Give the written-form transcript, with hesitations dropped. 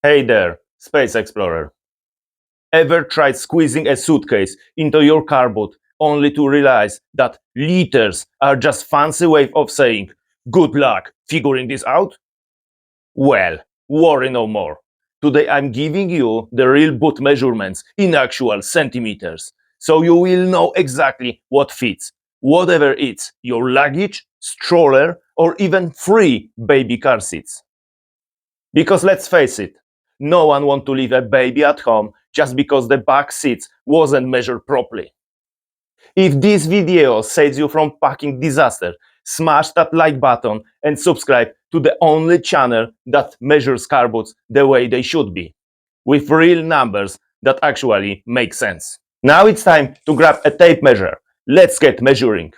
Hey there, Space Explorer. Ever tried squeezing a suitcase into your cardboard only to realize that liters are just fancy way of saying good luck figuring this out? Well, worry no more. Today I'm giving you the real boot measurements in actual centimeters, so you will know exactly what fits, whatever it's your luggage, stroller, or even free baby car seats. Because let's face it, no one wants to leave a baby at home just because the back seats wasn't measured properly. If this video saves you from packing disaster, smash that like button and subscribe to the only channel that measures car boots the way they should be, with real numbers that actually make sense. Now it's time to grab a tape measure. Let's get measuring.